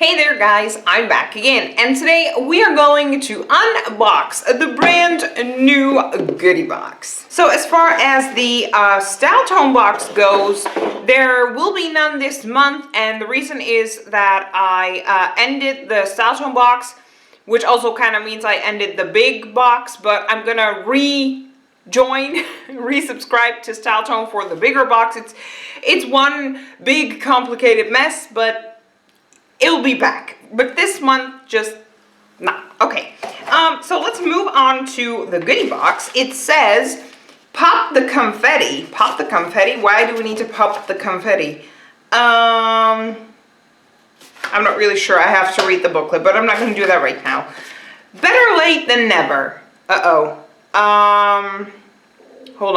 Hey there guys, I'm back again, and today we are going to unbox the brand new Goodiebox. So as far as the Style Tone box goes, there will be none this month, and the reason is that I ended the Style Tone box, which also kind of means I ended the big box, but I'm gonna resubscribe to Style Tone for the bigger box. It's one big complicated mess, but it'll be back, but this month, just not. Okay, so let's move on to the goodie box. It says, pop the confetti. Pop the confetti? Why do we need to pop the confetti? I'm not really sure. I have to read the booklet, but I'm not going to do that right now. Better late than never. Hold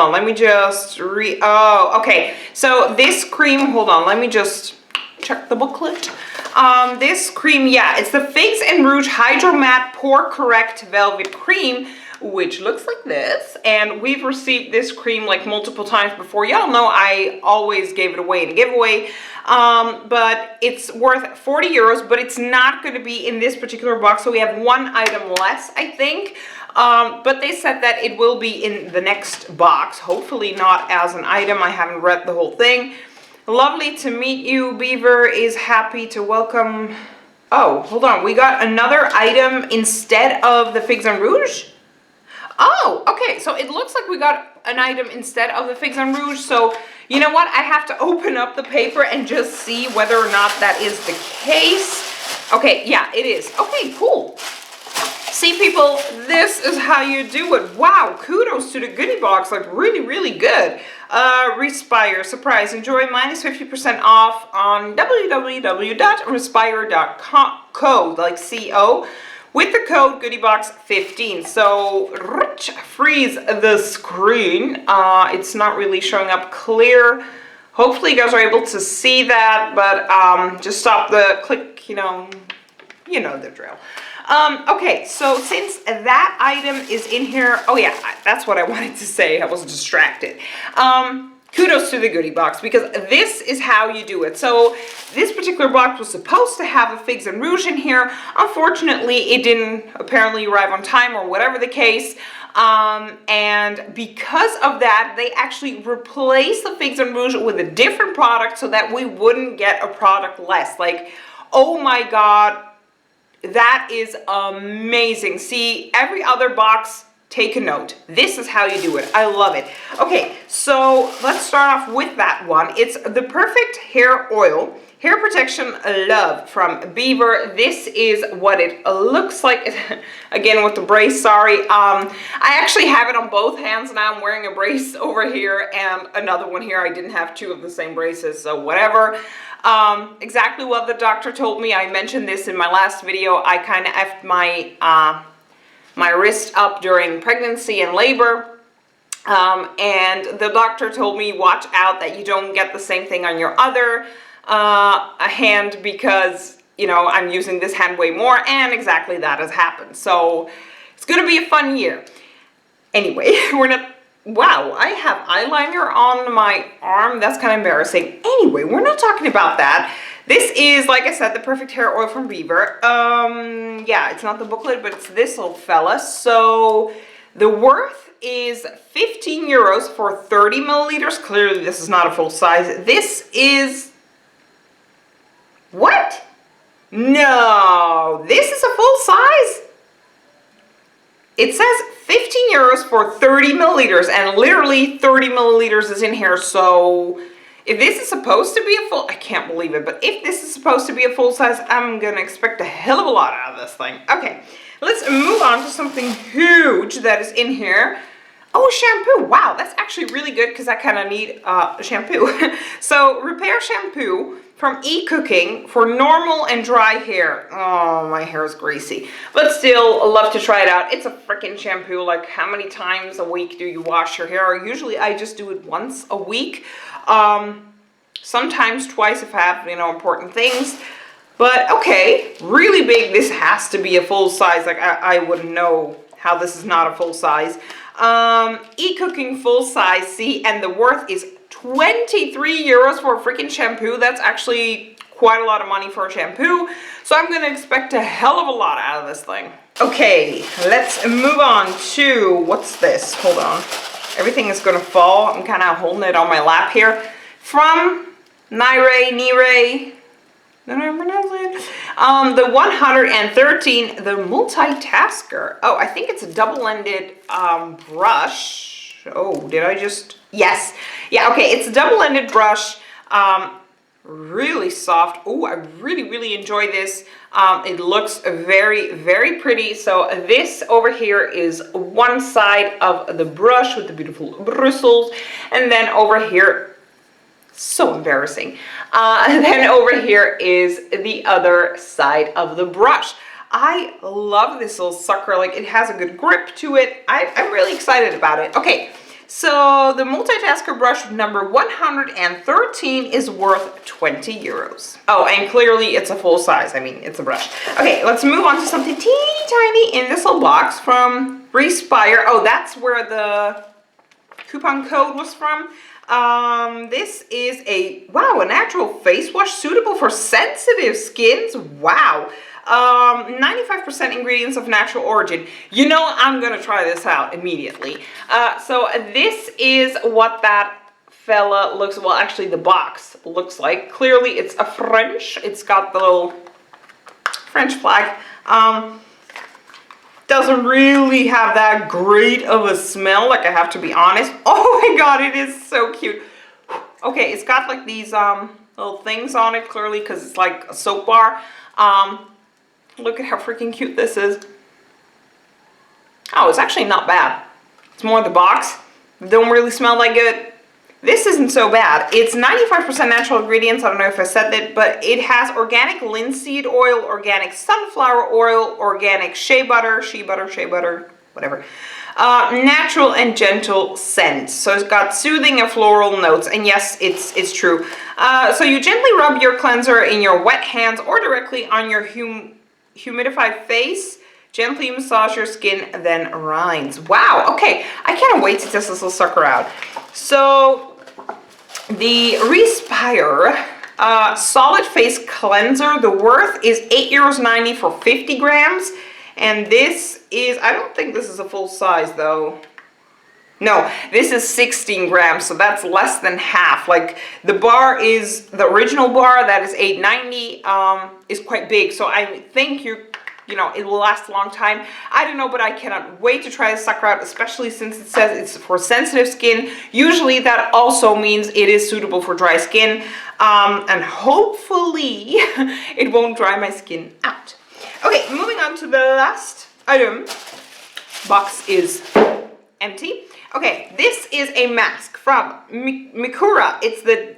on, let me just oh, okay. So this cream, hold on, let me just check the booklet. This cream, yeah, it's the Figs and Rouge Hydro Matte Pore Correct Velvet Cream, which looks like this. And we've received this cream like multiple times before. Y'all know I always gave it away in a giveaway. But it's worth 40 euros, but it's not going to be in this particular box. So we have one item less, I think. But they said that it will be in the next box. Hopefully not as an item. I haven't read the whole thing. Lovely to meet you. Beaver is happy to welcome. Oh, hold on. We got another item instead of the Figs and Rouge? Oh, okay. So it looks like we got an item instead of the Figs and Rouge. So, you know what? I have to open up the paper and just see whether or not that is the case. Okay, yeah, it is. Okay, cool. See, people, this is how you do it. Wow, kudos to the goodie box. Like, really, really good. Respire, surprise, enjoy -50% off on www.respire.com, code, like C-O, with the code goodiebox15. So, freeze the screen. It's not really showing up clear. Hopefully you guys are able to see that, but just stop the click, you know the drill. Okay, so since that item is in here, oh yeah, that's what I wanted to say, I was distracted. Kudos to the goodie box, because this is how you do it. So this particular box was supposed to have a Figs and Rouge in here. Unfortunately, it didn't apparently arrive on time or whatever the case. And because of that, they actually replaced the Figs and Rouge with a different product so that we wouldn't get a product less. Like, oh my God. That is amazing. See, every other box, take a note. This is how you do it. I love it. Okay, so let's start off with that one. It's the Perfect Hair Oil. Hair Protection Love from Beaver. This is what it looks like. Again, with the brace, sorry. I actually have it on both hands now. I'm wearing a brace over here and another one here. I didn't have two of the same braces, so whatever. Exactly what the doctor told me. I mentioned this in my last video. I kind of effed my wrist up during pregnancy and labor. And the doctor told me, watch out that you don't get the same thing on your other hand, because, you know, I'm using this hand way more, and exactly that has happened. So it's going to be a fun year. Anyway, we're not... Wow, I have eyeliner on my arm. That's kind of embarrassing. Anyway, we're not talking about that. This is, like I said, the Perfect Hair Oil from Beaver. Yeah, it's not the booklet, but it's this old fella. So the worth is 15 euros for 30 milliliters. Clearly, this is not a full size. This is... What? No, this is a full size? It says 15 euros for 30 milliliters, and literally 30 milliliters is in here. So if this is supposed to be a full, I can't believe it, but if this is supposed to be a full size, I'm going to expect a hell of a lot out of this thing. Okay, let's move on to something huge that is in here. Oh, shampoo. Wow, that's actually really good because I kind of need shampoo. So, Repair Shampoo from E-Cooking for normal and dry hair. Oh, my hair is greasy. But still, I love to try it out. It's a freaking shampoo. Like, how many times a week do you wash your hair? Usually, I just do it once a week. Sometimes twice if I have, you know, important things. But, okay, really big. This has to be a full size. Like, I wouldn't know how this is not a full size. E-Cooking full size, see, and the worth is 23 euros for a freaking shampoo. That's actually quite a lot of money for a shampoo. So I'm gonna expect a hell of a lot out of this thing. Okay, let's move on to, what's this? Hold on. Everything is gonna fall. I'm kind of holding it on my lap here. From Nire, did I pronounce it? The 113, the multitasker. Oh, I think it's a double-ended brush. Oh, did I just? Yes. Yeah, okay, it's a double-ended brush. Really soft. Oh, I really, really enjoy this. It looks very, very pretty. So this over here is one side of the brush with the beautiful bristles. And then over here, so embarrassing. And then over here is the other side of the brush. I love this little sucker. Like, it has a good grip to it. I'm really excited about it. Okay, so the multitasker brush number 113 is worth 20 euros. Oh, and clearly it's a full size. I mean, it's a brush. Okay, let's move on to something teeny tiny in this little box from Respire. Oh, that's where the coupon code was from. This is a natural face wash suitable for sensitive skins. Wow. 95% ingredients of natural origin. You know, I'm gonna try this out immediately. So this is what that fella looks, well, actually the box looks like. Clearly it's a French. It's got the little French flag. Doesn't really have that great of a smell, like, I have to be honest. Oh my god, it is so cute. Okay, it's got like these little things on it, clearly, because it's like a soap bar. Look at how freaking cute this is. Oh, it's actually not bad. It's more the box. Don't really smell that good. This isn't so bad. It's 95% natural ingredients. I don't know if I said that, but it has organic linseed oil, organic sunflower oil, organic shea butter, whatever. Natural and gentle scents. So it's got soothing and floral notes. And yes, it's true. So you gently rub your cleanser in your wet hands or directly on your humidified face. Gently massage your skin, then rinse. Wow, okay. I can't wait to test this little sucker out. So the Respire Solid Face Cleanser, the worth is €8.90 for 50 grams. And this is, I don't think this is a full size though. No, this is 16 grams, so that's less than half. Like, the bar is, the original bar that is $8.90 is quite big. So I think you know, it will last a long time. I don't know, but I cannot wait to try this sucker out, especially since it says it's for sensitive skin. Usually that also means it is suitable for dry skin. And hopefully it won't dry my skin out. Okay, moving on to the last item. Box is empty. Okay, this is a mask from Mikura. It's the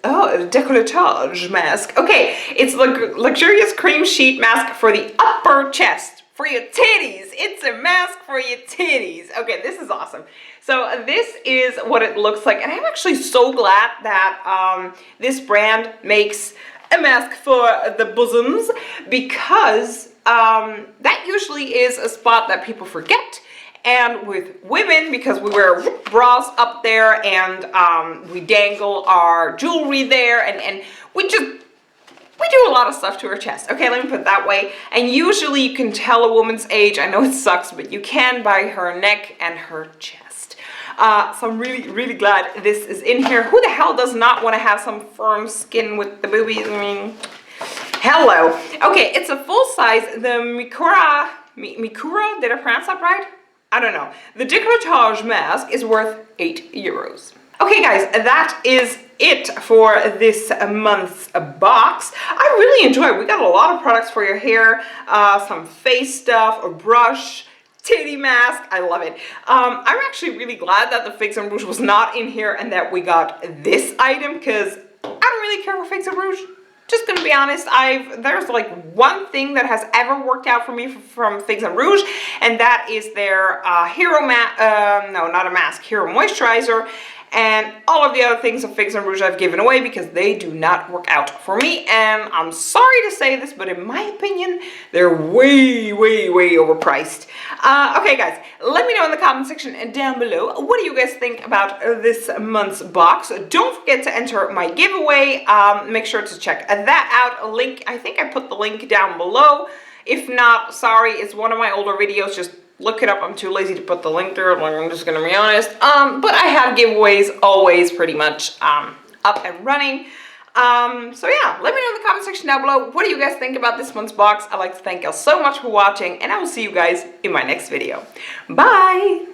Decolletage Mask. Okay, it's luxurious cream sheet mask for the upper chest, for your titties. It's a mask for your titties. Okay, this is awesome. So this is what it looks like, and I'm actually so glad that this brand makes a mask for the bosoms, because that usually is a spot that people forget. And with women, because we wear bras up there and we dangle our jewelry there, and we do a lot of stuff to her chest. Okay, let me put it that way. And usually you can tell a woman's age. I know it sucks, but you can by her neck and her chest. So I'm really, really glad this is in here. Who the hell does not want to have some firm skin with the boobies? I mean, hello. Okay, it's a full size. The Mikura, did I pronounce that right? I don't know. The Decolletage Mask is worth 8 euros. Okay guys, that is it for this month's box. I really enjoy it. We got a lot of products for your hair, some face stuff, a brush, titty mask. I love it. I'm actually really glad that the Figs and Rouge was not in here and that we got this item, because I don't really care for Figs and Rouge. Just gonna be honest, there's like one thing that has ever worked out for me from Figs and Rouge, and that is their Hero Hero Moisturizer. and all of the other things of Fix and Rouge I've given away because they do not work out for me. And I'm sorry to say this, but in my opinion, they're way, way, way overpriced. Okay, guys, let me know in the comment section down below, what do you guys think about this month's box? Don't forget to enter my giveaway. Make sure to check that out. A link, I think I put the link down below. If not, sorry, it's one of my older videos. Just look it up. I'm too lazy to put the link there. I'm just gonna be honest. But I have giveaways always pretty much up and running. So yeah, let me know in the comment section down below, what do you guys think about this month's box? I'd like to thank you all so much for watching, and I will see you guys in my next video. Bye!